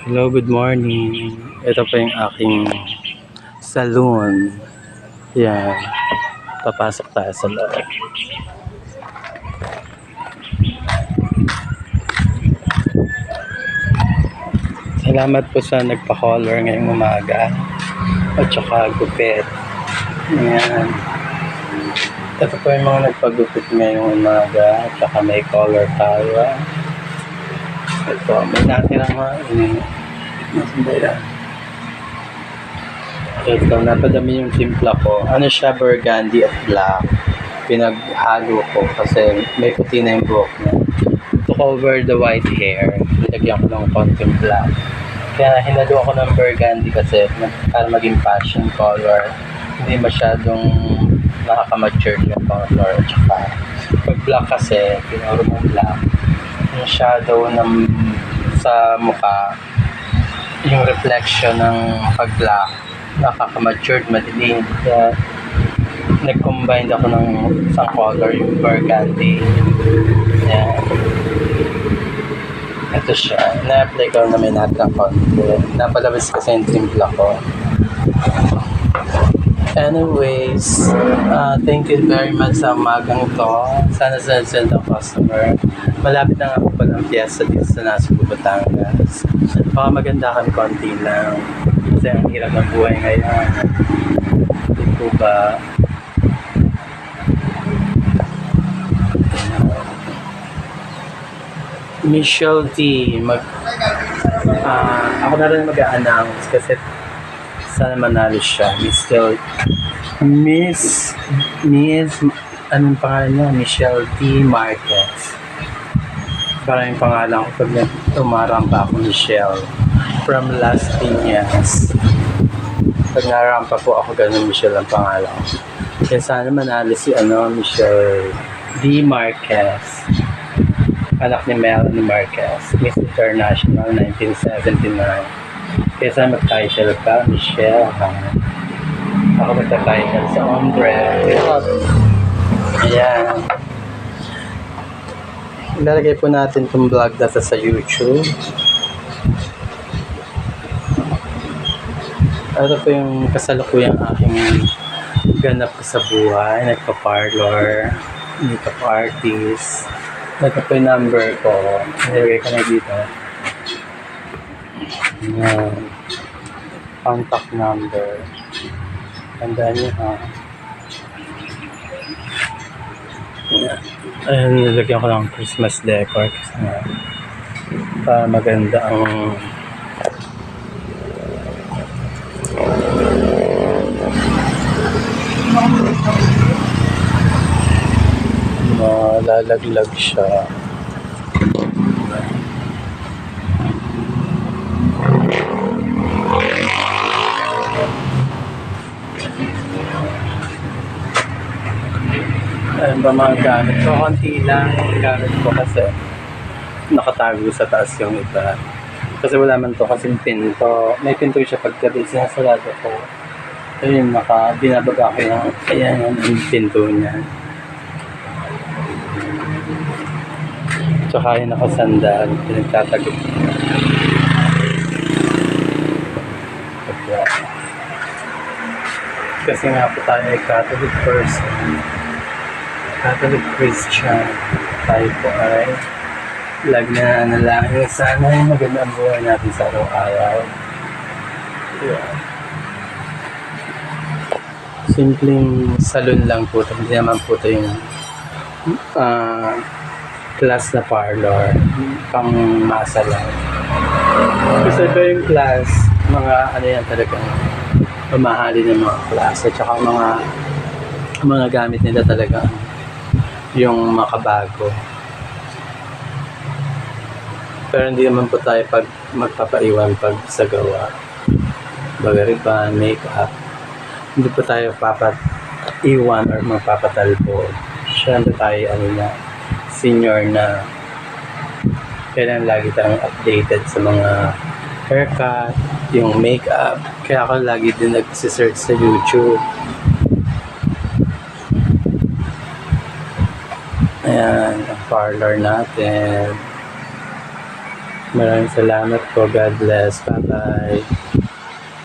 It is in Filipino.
Hello, good morning. Ito pa yung aking saloon. Yan. Papasok tayo sa loob. Salamat po sa nagpa-color ngayong umaga. At saka gupit. Yan. Ito po yung mga nagpagupit ngayong umaga. At saka may color tayo. Ito, may natirang mga yan. Ito, napadami yung timpla ko. Ano siya, burgundy at black. Pinaghalo ko kasi may puti na yung buhok niya. To cover the white hair, nilagyan ko ng konting black. Kaya hinalo ako ng burgundy kasi para maging passion color. Hindi masyadong nakaka-mature yung color. Tsaka pag black kasi, pinuro mo black. Yung shadow ng sa mukha, yung reflection ng pag-black, nakaka-matured, madilim. Kaya nag-combine ako ng isang color, yung burgundy. Yan. Ito siya. Na-apply ko na may natang konti. Napalabas kasi yung timpla ko. Anyways, thank you very much sa umagang to. Sana send ang customer. Malapit na nga po pala ang piyesta dito sa Nasugbu, Batangas. Baka maganda kami konti lang. Kasi ang hirap ng buhay ngayon. Hindi po ba? Michelle T. Ako na rin mag-a-announce kasi sana manalo siya. Miss, anong pangalan niya? Michelle T. Marquez. Parang yung pangalan ko pag tumarampa ako, Michelle. From Las Piñas. Pag narampa po ako, ganun Michelle ang pangalan ko. Kaya sana manalo si Michelle D. Marquez. Anak ni Melanie Marquez. Miss International 1979. Kaya sana mag-title ka, Michelle. Ako magta-title sa ombre. Ayan. Ilalagay po natin itong vlog data sa YouTube. Ito po yung kasalukuyang aking ganap ko sa buhay. Nagpa-parlor, makeup artist. Ito po yung number ko. Nilagay ko na dito. Ayan. Contact number. Tandaan nyo ha. Ayan, nilagyan ko ng Christmas decor kasi nga para maganda ang malalaglag siya. Ayan ba mga gamit ko? Konti lang yung gamit ko kasi nakatago sa taas yung iba. Kasi wala man to kasing pinto. May pinto siya pagkabi sinasarado ko. Ayun, binabaga ko yung ayan yung pinto niya. Tsaka yung nakasandal, pinagtatagip. Kasi nga po tayo ay Catholic person. Catholic Christian. Tayo po ay lag na nalangin. Sana ay maganda ang buhay natin sa araw-araw. Yeah. Simpleng salon lang po. Hindi naman po ito yung class na parlor. Pang masa lang. Kasi ito yung class, mga ano yan talagang mamahali ng mga class. At saka mga gamit nila talaga yung makabago. Pero hindi naman po tayo magpapaiwan pag sa gawa. Bagariban, make-up. Hindi po tayo papaiwan or magpapatalbo. Siyempre tayo senior na. Kailan lagi tayong updated sa mga haircut, yung make-up. Kaya ako lagi din nag-search sa YouTube. Ayan, ang parlor natin. Maraming salamat po. God bless. Bye-bye.